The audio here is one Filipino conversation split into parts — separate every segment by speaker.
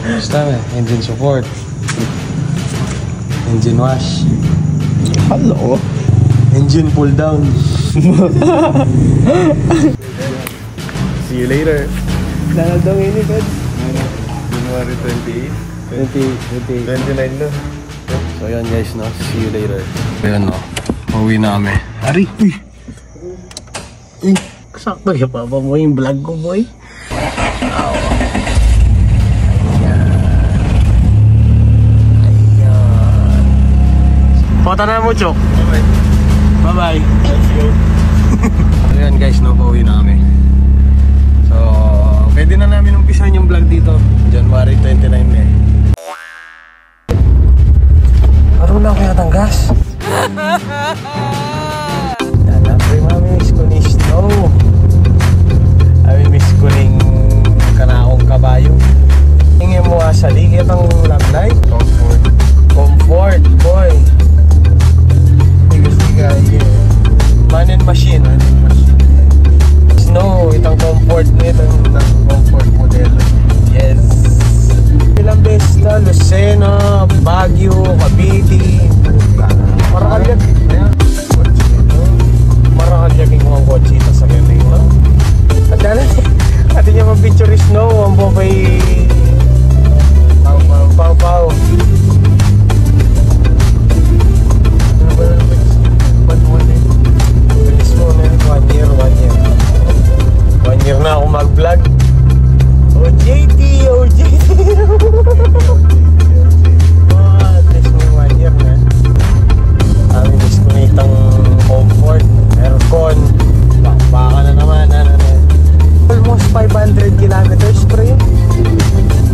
Speaker 1: Basta engine support, engine wash,
Speaker 2: hello,
Speaker 1: engine pull down.
Speaker 2: See you later.
Speaker 1: Daladong ini kan
Speaker 2: January 28, 29 na.
Speaker 1: So yun guys, no? See you later. Ayan, no? Pauwi na kami. Ari!
Speaker 2: Sakto ya pa mo yung vlog ko, boy. Foto na mo, Chok. Bye-bye. Let's go.
Speaker 1: Ayan guys, no? Pauwi na kami. So, pwede na namin umpisahan yung vlog dito. January 29 na eh. Parang na ako yatang gas. Yan na, pre-mamis ko ni Snow. Miss ko ning kanakong kabayo. Tingin mo sa ligit ang lagnay. Comfort, boy. Man and machine. Snow, itang comfort nito. Itang comfort model. Yes. Ilang beses na, Lucena, Baguio, Cavite. Marakalyagin ko ang kotsita sa ganyan. At dahil, ati niya mag-picture is Snow, ang bobay Pau. Ano ba naman? Bilis mo na, 1 year. 1 year na ako mag-vlog. OJT. At least may 1 year na. Miss ko na itang comfort, aircon. Baka na naman, almost 500 kilometers pre.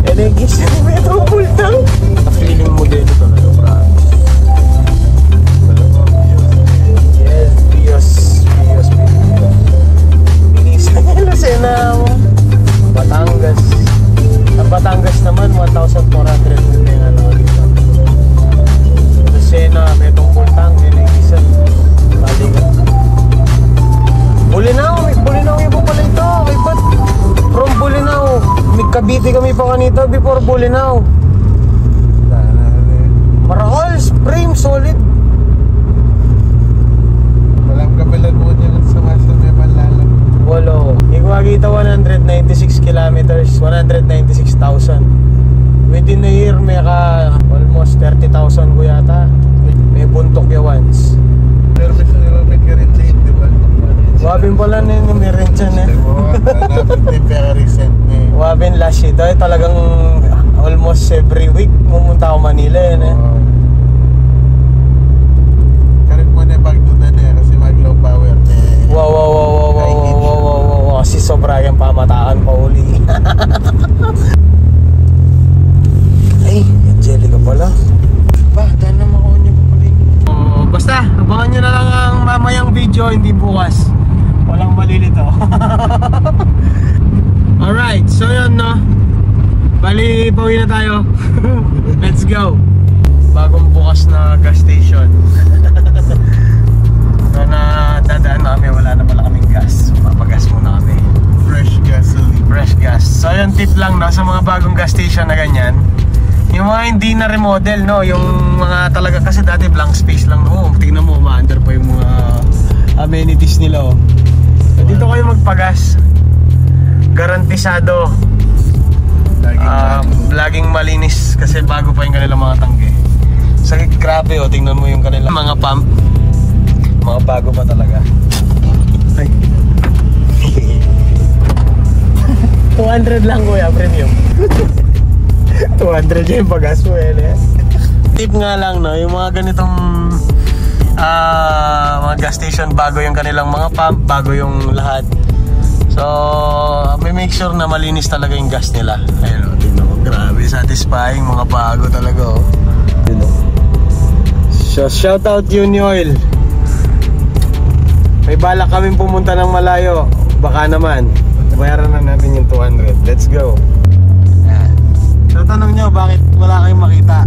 Speaker 1: Enegis na metro full tank. Feeling mo din ito na promise. Yes, Bios. Minisa niya Lucena mo. Batangas. Ang Batangas naman 1,400 yung ano dito. Lucena, metro full tank. Enegis na Balikan. Bulinaw yung pala ito. Kay Pat. From Bulinaw. Cavite kami pa kanito before Bulinaw. Marahol, frame, solid.
Speaker 2: Walang kapalag mo dyan sa may panlalang.
Speaker 1: Walo. Ikawagita 196 kilometers, 196,000. Within a year, may ka almost 30,000 ko yata. May buntok ya once.
Speaker 2: Service nila may ka-rent, di ba?
Speaker 1: Wabin pala na yung may rent yan eh. Wabin last year daw, talagang almost every week pumunta ako Manila yan eh.
Speaker 2: Karit mo na bag doon na kasi mag-low power na eh.
Speaker 1: Wow. Kasi sobra yung pamataan pa uli. Ay, Angelica pala. Ba, dahil naman ako niya papalin. Basta, abangan nyo na lang ang mamayang video, hindi bukas. Walang malilito. Alright, so yun no. Bali, pauwi na tayo. Let's go. Bagong bukas na gas station. So na dadaan na kami, wala na pala kaming gas. Papagas muna kami. Fresh gas. So yun, tip lang no, sa mga bagong gas station na ganyan. Yung mga hindi na remodel no, yung mga talaga kasi dati blank space lang no. Tingnan mo, ma-under pa yung mga amenities nila oh. Dito kayo magpagas. Garantisado. Laging malinis kasi bago pa yung kanilang mga tangke. Sakit grabe oh, tingnan mo yung kanilang mga pump. Mga bago pa talaga. Ay. 200 lang kuya, premium. 200 yung pagas mo eh. Tip nga lang no, yung mga ganitong mga gas station, bago yung kanilang mga pump, bago yung lahat. So, may make sure na malinis talaga yung gas nila. Ayun o, tignan mo, grabe, satisfying, mga bago talaga o. So, shout out Uni Oil. May balak kaming pumunta ng malayo. Baka naman, bayaran na natin yung 200. Let's go. Ayan. So, tanong nyo, bakit wala kayong makita?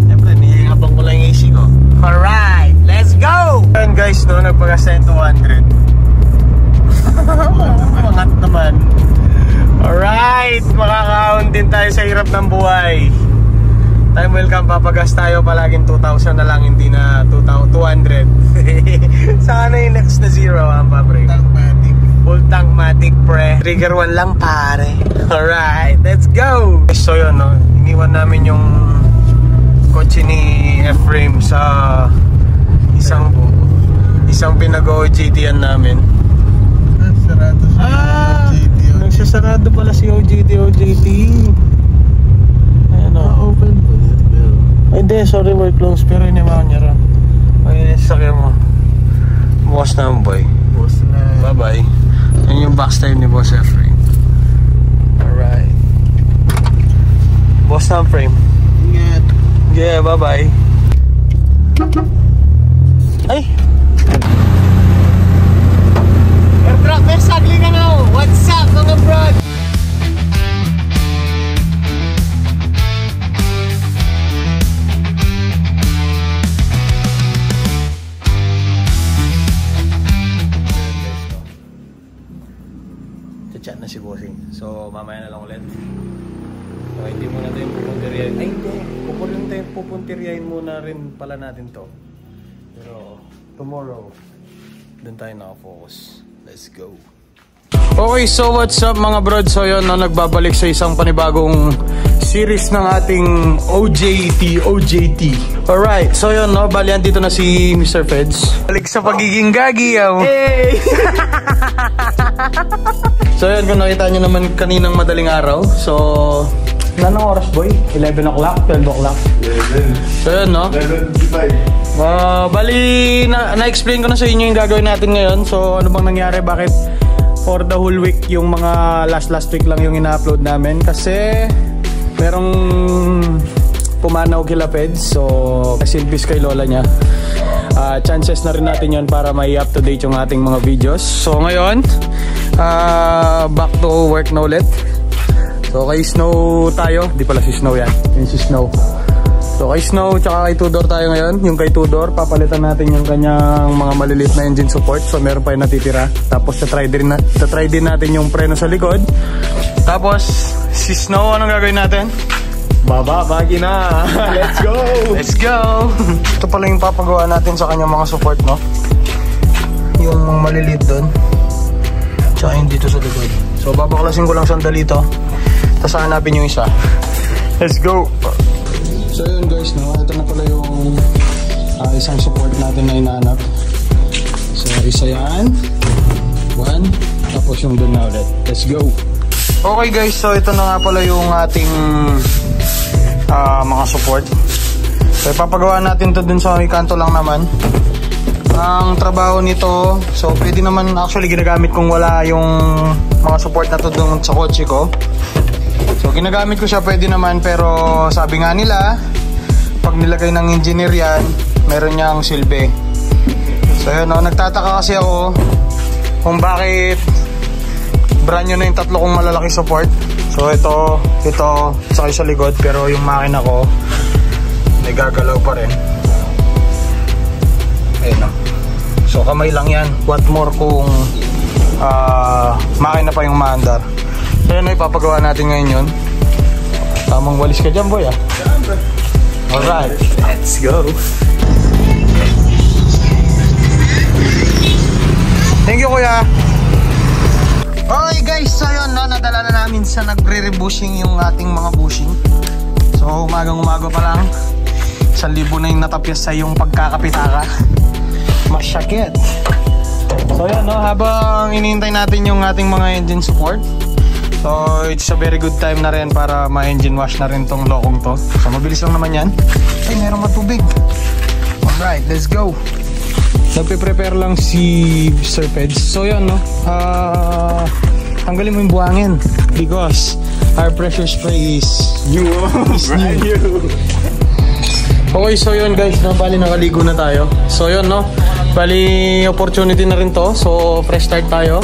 Speaker 1: Siyempre, nihihapang ko lang yung AC ko. Alright, let's go! Ayan guys, no, nagpagas na yung 200. Mangat naman. Alright, makakaon din tayo sa hirap ng buhay. Time will come, papagas tayo palaging 2,000 na lang, hindi na 200. Sana yung next na zero, pre.
Speaker 2: Tankmatic.
Speaker 1: Full tankmatic, pre. Trigger 1 lang, pare. Alright, let's go. So yun, no? Iniwan namin yung kotse ni Efraim sa isang pinag-OJT-an namin.
Speaker 2: Sarado siya.
Speaker 1: Nagsasarado pala si OJT. Ayan o.
Speaker 2: Open po yan, pero...
Speaker 1: Ay, hindi. Sorry, we're closed. Pero yun yung mga nyara. Ayun yung sakya mo. Bukas na ang boy.
Speaker 2: Boss na.
Speaker 1: Bye-bye. Yan yung backstyle ni Boss Efraim. Alright. Boss na ang frame.
Speaker 2: Ingat.
Speaker 1: Yeah, bye-bye. Ay! Bro, may sagli ka na. What's up, mga bro? Chat na si Bossing. So, mamaya na lang ulit. So, hindi muna tayo pupuntiryahin. Ay, hindi. Pupuntiryahin muna rin pala natin to. Pero, tomorrow, dun tayo nakafocus. Let's go. Okay, so what's up mga brod? So yun, no, nagbabalik sa isang panibagong series ng ating OJT. Alright, so yun, no, bali dito na si Mr. Feds. Balik sa pagiging gagi, yaw. Hey! So yun, kung nakita nyo naman kaninang madaling araw. So, anong oras boy? 11 o'clock? 12 o'clock? 11. So yun, no? 11:55. Bali, na-explain ko na sa inyo yung gagawin natin ngayon. So, ano bang nangyari? Bakit for the whole week yung mga last week lang yung ina-upload namin? Kasi merong pumanaw kila Feds. So, silbis kay lola niya. Chances na rin natin yon para may up to date yung ating mga videos. So, ngayon, back to work na ulit. So, kay Snow tayo. Di pala si Snow yan. Yun si Snow. So kay Snow tsaka kay Tudor tayo ngayon. Yung kay Tudor, papalitan natin yung kanyang mga maliliit na engine support. So meron pa yung natitira. Tapos tatry din natin yung preno sa likod. Tapos si Snow, anong gagawin natin? Bagi na. Let's go. Let's go. Ito pala yung papagawa natin sa kanyang mga support, no? Yung maliliit doon. Tsaka yung dito sa likod. So babaklasin ko lang sandali ito. Tapos hanapin yung isa. Let's go. So yun guys, no? Ito na pala yung isang support natin na inaanap. So isa yan. One. Tapos yung doon na ulit. Let's go. Okay guys, so ito na nga pala yung ating mga support. So ipapagawa natin to dun sa may kanto lang naman. Ang trabaho nito, so pwede naman actually ginagamit kung wala yung mga support na to dun sa kotse ko. So ginagamit ko siya, pwede naman, pero sabi nga nila pag nilagay ng engineer yan, meron niyang silbi. So yun, no, nagtataka kasi ako kung bakit brand new na yung tatlo kong malalaki support. So ito saka sa likod, pero yung makina ko nagagalaw pa rin. Ayun, no. So kamay lang yan. What more kung makina pa yung maandar. So yun, ipapagawa natin ngayon yun. Tamang walis ka dyan, boy, ah. Alright, let's go. Thank you, kuya. Okay guys, so yun, no, nadala na namin sa nagre-rebushing yung ating mga bushing. So umagang-umaga pa lang, 1,000 na yung natapyas sa yung pagkakapitaka. Masyakit. So yun, no, habang inihintay natin yung ating mga engine support, so it's a very good time na rin para ma-engine wash na rin tong lokong to. So mabilis lang naman yan. Ay, meron matubig. Alright, let's go. Nagpe-prepare lang si Sir Feds. So yun, no, tanggalin mo yung buhangin because our pressure spray is new. Okay, so yun guys, no, bali nakaligo na tayo. So yun, no, bali opportunity na rin to. So fresh start tayo.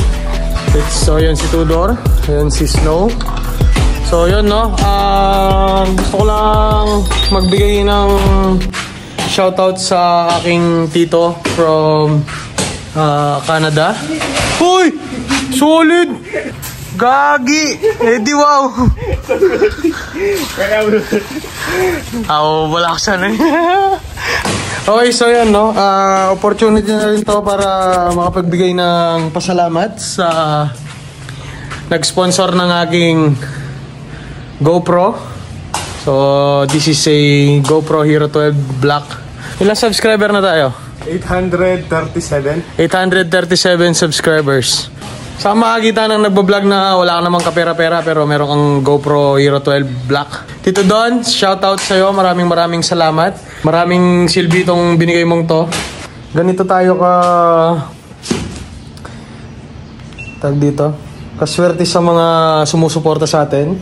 Speaker 1: So yun si Tudor, yun si Snow. So yun, no, gusto ko lang magbigay ng shoutout sa aking tito from Canada. Hoy! Solid! Gagi! Eh di wow! Wala ko sana. Okay, so yan, no? Opportunity na rin to para makapagbigay ng pasalamat sa nag-sponsor ng aking GoPro. So, this is a GoPro Hero 12 Black. Ilang subscriber na tayo?
Speaker 2: 837.
Speaker 1: 837 subscribers. Sa makakita ng nagbablog na wala ka namang kapera-pera pero meron kang GoPro Hero 12 Black. Tito Don, shoutout sa'yo. Maraming salamat. Maraming silbi itong binigay mong to. Ganito tayo tag dito. Kaswerte sa mga sumusuporta sa atin.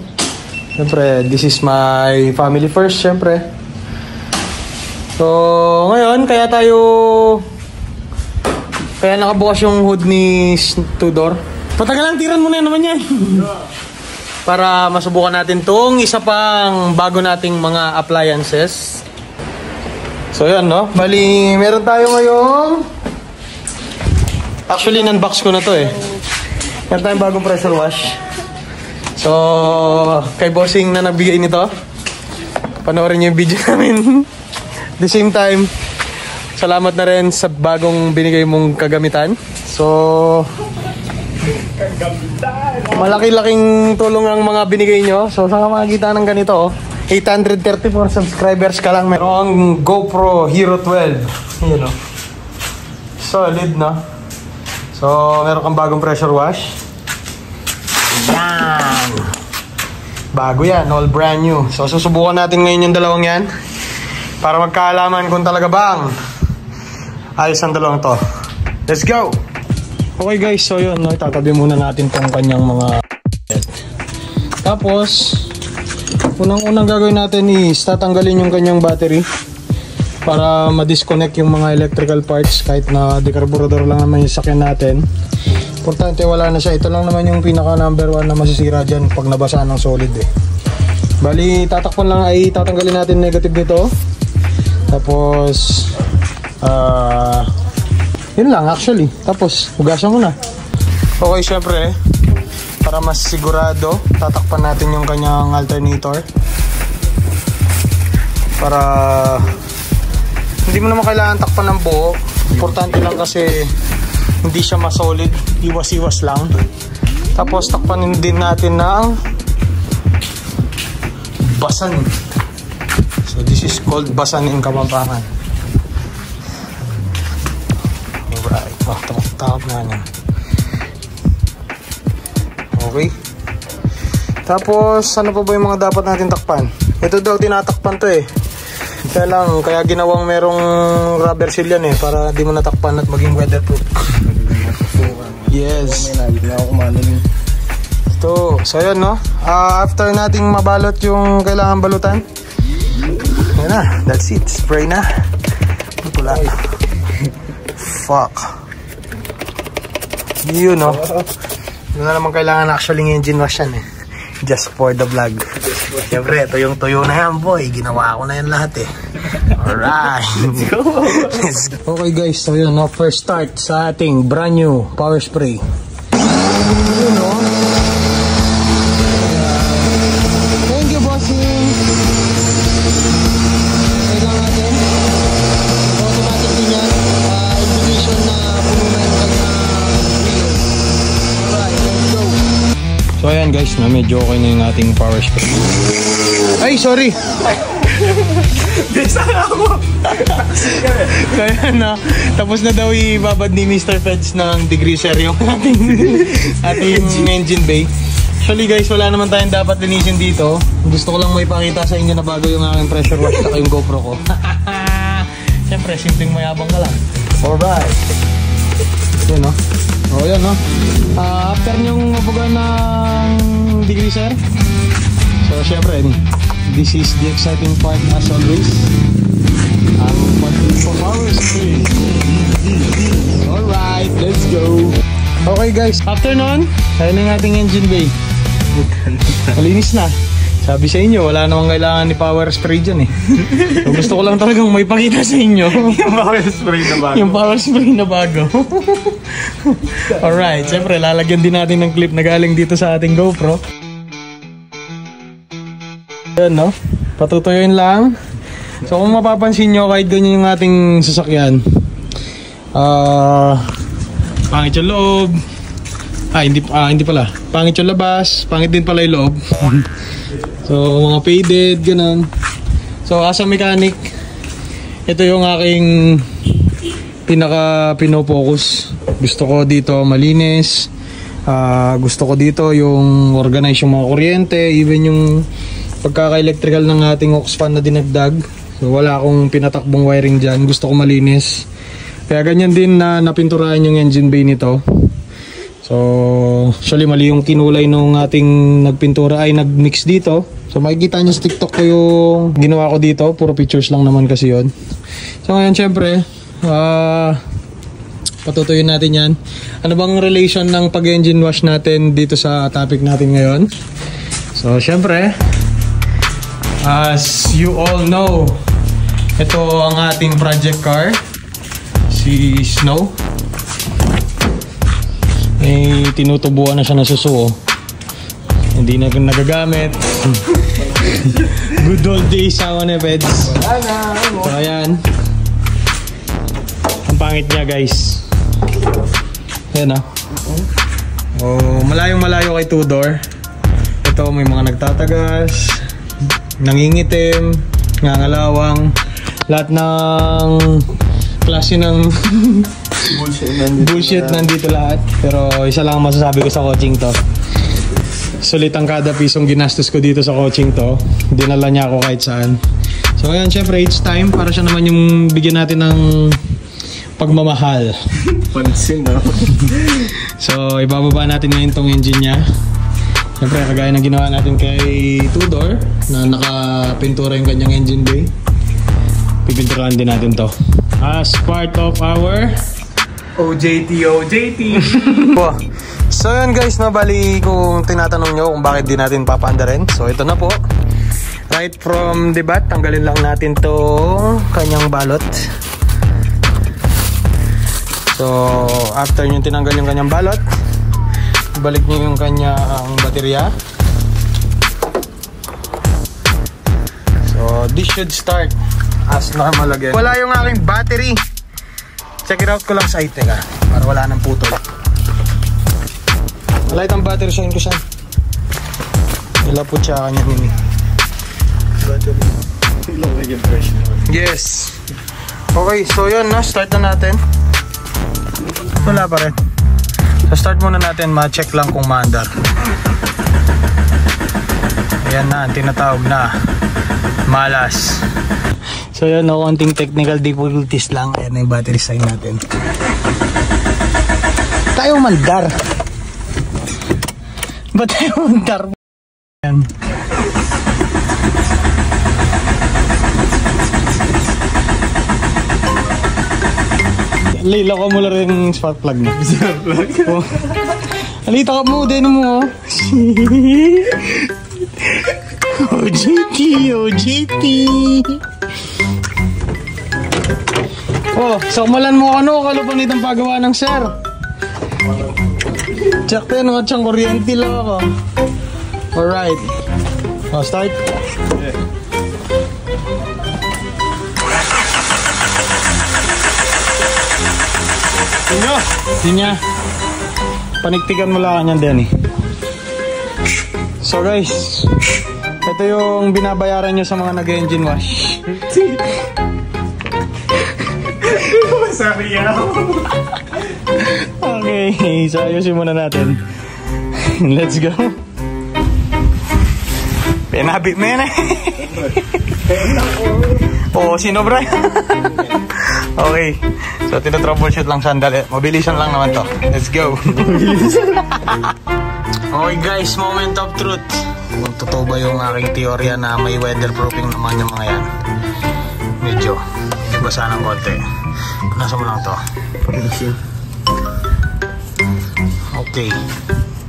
Speaker 1: Siyempre, this is my family first, siyempre. So, ngayon, kaya nakabukas yung hood ni Tudor. Patagalan, tiran mo na naman yan. Para masubukan natin tong isa pang bago nating mga appliances. So, yan, no? Bali, meron tayo ngayong... Actually, non-box ko na to eh. Meron tayong bagong pressure wash. So, kay bossing na nagbigay nito. Panoorin niyo yung video namin. At the same time, salamat na rin sa bagong binigay mong kagamitan. So, malaki-laking tulong ang mga binigay nyo. So, saan ka makikita ng ganito? 834 subscribers ka lang. Meron GoPro Hero 12. Yun o. Solid, no? So, meron kang bagong pressure wash. Yan! Bago yan, all brand new. So, susubukan natin ngayon yung dalawang yan. Para magkaalaman kung talaga bang ayos ang dalawang to. Let's go! Okay guys, so yun, no, itatabi muna natin tong kanyang mga tapos unang gagawin natin is tatanggalin yung kanyang battery para ma-disconnect yung mga electrical parts. Kahit na dekarburador lang naman yung sakyan natin, importante wala na siya. Ito lang naman yung pinaka number 1 na masisira dyan pag nabasa ng solid eh. Bali, tatakpan lang ay tatanggalin natin negative nito. Tapos yun lang actually. Tapos hugasan mo na. Okay, syempre para mas sigurado, tatakpan natin yung kanyang alternator. Para hindi mo naman kailangan takpan ng buo. Importante lang kasi hindi siya masolid. Iwas-iwas lang. Tapos takpanin din natin ng basan. So this is called basan in Kapampangan. Alright. Takap na yan. Okay. Tapos ano pa ba yung mga dapat natin takpan? Ito daw tinatakpan to eh. Kaya ginawang merong rubber seal yan eh, para di mo natakpan at maging weatherproof. Yes. Ito. So yun, no? After nating mabalot yung kailangan balutan, yan na, that's it. Spray na. Pula. Fuck. Yun, no? Yun na naman kailangan actually ng engine wash yan eh. Just for the vlog. Siyempre, ito yung tuyo na yan, boy. Ginawa ko na yan lahat eh. Alright. Let's go. Okay guys, so yun, no? First start sa ating brand new power spray. Yun, no? Thank you, bossing. Kailangan natin. Automatic din yan. Indication na pununan ka na wheel. Alright, let's go. So ayan guys, no? Medyo okay na yung ating power spray. Ay, sorry. Bisa ako. Kaya na, tapos na daw ibabad ni Mr. Feds ng degreaser yung ating engine bay. Actually guys, wala naman tayong dapat linisin dito. Gusto ko lang may pakita sa inyo na bago yung aking pressure wash at yung GoPro ko. Siyempre, simpleng mayabang ka lang. Alright. Yan no. O yan no. After nyong mabugan ng degreaser, so siyempre, this is the exciting part as always. Ang power spray. Alright, let's go. Okay guys, after nun, tayo na yung ating engine bay. Malinis na. Sabi sa inyo, wala namang kailangan ni power spray dyan eh. So, gusto ko lang talagang may pakita sa inyo.
Speaker 2: Yung power spray na bago.
Speaker 1: Yung power spray na bago. Alright, syempre lalagyan din natin ng clip na galing dito sa ating GoPro. Yan no, patutuyuin lang. So kung mapapansin nyo, kahit ganyan yung ating sasakyan, pangit yung loob. Hindi pala. Pangit yung labas, pangit din pala yung loob. So mga faded, ganun. So as a mechanic, ito yung aking pinaka-pinofocus. Gusto ko dito malinis. Gusto ko dito yung organize yung mga kuryente, even yung pagkaka-electrical ng ating aux fan na dinagdag. So wala akong pinatakbong wiring dyan. Gusto ko malinis. Kaya ganyan din na napinturahan yung engine bay nito. So actually mali yung kinulay nung ating nagpintura ay nagmix dito. So makikita nyo sa TikTok ko yung ginawa ko dito. Puro pictures lang naman kasi yun. So ngayon syempre patutuyin natin yan. Ano bang relation ng pag-engine wash natin dito sa topic natin ngayon? So syempre, as you all know, ito ang ating project car, si Snow. Tinutubuan na siya ng suso. Hindi na nagagamit. Good old days sa Peds. So ayan, ang pangit niya guys. Ayan malayong malayo kay Tudor. Ito may mga nagtatagas, nangingitim, nangangalawang, lahat ng klase ng bullshit nandito lahat. Pero isa lang masasabi ko sa coaching to, sulit ang kada pisong ginastos ko dito sa coaching to. Dinala niya ako kahit saan. So ngayon syempre it's time para siya naman yung bigyan natin ng pagmamahal.
Speaker 2: Pansin no?
Speaker 1: So ibababa natin ngayon tong engine niya. Syempre kagaya ng ginawa natin kay Tudor na nakapintura yung kanyang engine bay, pipinturahan din natin to as part of our
Speaker 2: OJT.
Speaker 1: So yun guys, bali kung tinatanong nyo kung bakit di natin papaandarin, so ito na po. Right from the bat, tanggalin lang natin to kanyang balot. So after nyo tinanggal yung kanyang balot, balik nyo yung kanyang baterya. So this should start as normal again. Wala yung aking battery. Check it out ko lang sa site, teka, para wala nang putol. Light ang battery siya, ko siya. Nilapot siya kanya nini.
Speaker 2: Battery.
Speaker 1: Yes. Okay, so yun na, start na natin. Wala pa rin. So start muna natin, ma-check lang kung maandar. Ayan na, ang tinatawag na malas. So yun, konting technical difficulties lang. Ayan na yung battery sign natin. Tayo mandar. Ba't tayo mandar? Ayan. Lila ka mo lang yung spark plug na.
Speaker 2: Spark plug?
Speaker 1: Oh. Alita ka mo, deno mo. OJT. Oh, sakmalan mo ano, kalupanit ang paggawa ng sir. Check tayo nga siyang kuryente lang ako. Alright. Oh, start.
Speaker 2: Yeah.
Speaker 1: Sinya. Paniktikan mo lang kanyan din eh. So guys, ito yung binabayaran nyo sa mga nag-engine wash.
Speaker 2: Sorry ako.
Speaker 1: Okay, so ayusin muna natin. Let's go. Penabit mo yan eh. Oo, sino bro? Okay, so tinatroubleshoot lang sandali. Mabilisan lang naman to. Let's go. Okay guys, moment of truth. Kung totoo ba yung aking teorya na may weatherproofing naman yung mga yan. Medyo basa ng konti. Nasa mo lang to. Okay,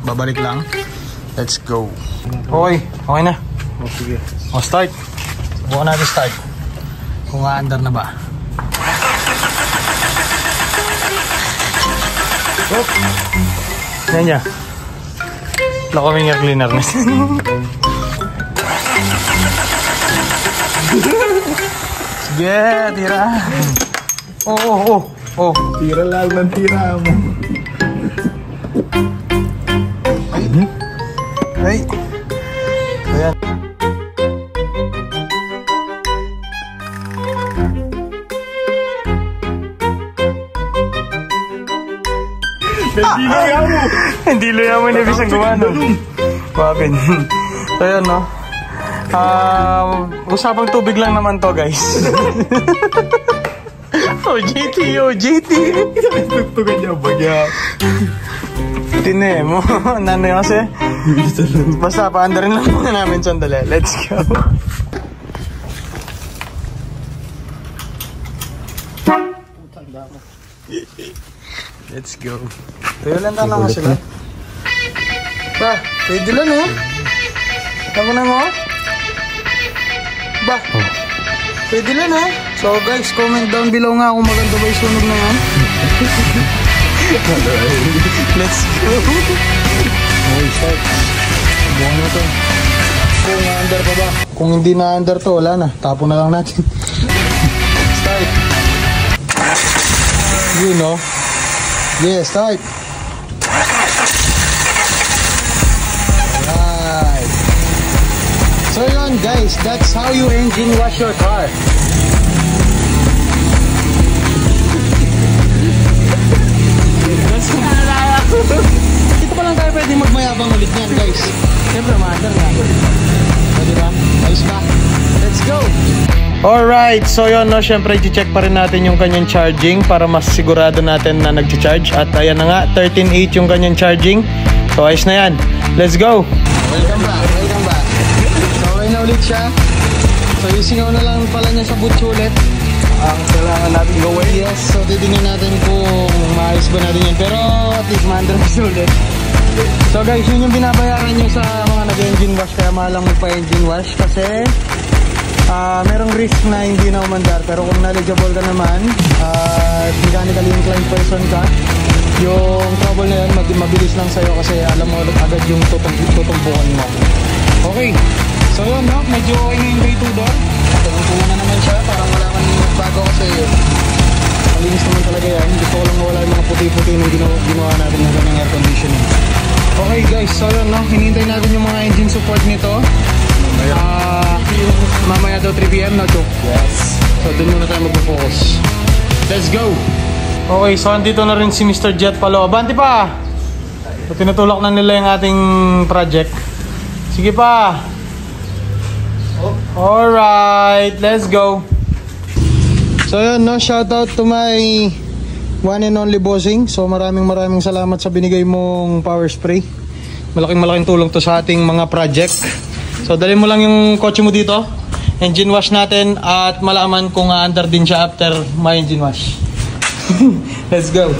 Speaker 1: babalik lang. Let's go. Okay, okay na. sige. Start. Subukan natin start. Kung under na ba. Oh. Yan niya. Wala kaming air cleaner na. Sige, tira. Oh.
Speaker 2: Tira lang ng tira mo.
Speaker 1: Ay. Ayan. Hindi luya mo yung ibig gawa no. Bakit? So yun no. Usapang tubig lang naman to guys. OJT.
Speaker 2: Tugtugan niya bagya.
Speaker 1: Tine mo. Nano yun kasi? Basta pa-under lang muna namin sandali. Let's go. Let's go. Tayo lang lang sila. Ba, pwede lang oh. Tama na mo? Ba, pwede lang oh. So guys, comment down below nga kung maganda ba yung sunog na yan. Let's go. Okay, start. Buwan na to. Kung under pa ba? Kung hindi na under to, wala na. Tapo na lang natin. Start. You know. Yeah, start. Alright. So yun guys, that's how you engine wash your car. Dito pa lang tayo pwede magmayabang ulit yan guys. Siyempre ma-under na. So diba? Ayos ba? Let's go! Alright, so yun no, syempre i-check pa rin natin yung kanyang charging para mas sigurado natin na nag-charge. At ayan na nga, 13.8 yung kanyang charging. So ayos na yan. Let's go! Welcome back. So okay na ulit siya. So isingaw na lang pala niya sa butch ulit. Ang kailangan natin gawin. Yes, so titingnan natin kung maayos ba natin yan. Pero at least ma-underpass ulit. So guys, yun yung binabayaran nyo sa mga nag-engine wash. Kaya mahal lang magpa-engine wash kasi merong risk na hindi na umandar. Pero kung knowledgeable ka naman at mechanically inclined person ka, yung trouble na yun mabilis lang sa'yo kasi alam mo agad yung tutumpukan mo. Okay, so yun no, medyo okay na yung way to door. Tutumpukan na naman siya, parang wala man bago kasi malinis naman talaga yan. Gusto ko lang mawala yung mga puti-puti na ginawa natin ng ganang air conditioning. Okay guys, so yun no, hinihintay natin yung mga engine support nito. Mamaya daw 3 PM na joke. Yes. So dun muna tayo mag-focus. Let's go. Okay, so andito na rin si Mr. Jet Palo. Abanti pa. So, tinutulak na nila yung ating project. Sige pa. Alright, let's go. So yun no, shout out to my one and only bossing. So maraming salamat sa binigay mong power spray. Malaking tulong to sa ating mga project. So dali mo lang yung kotse mo dito, engine wash natin at malaman kung under din siya after my engine wash. Let's go.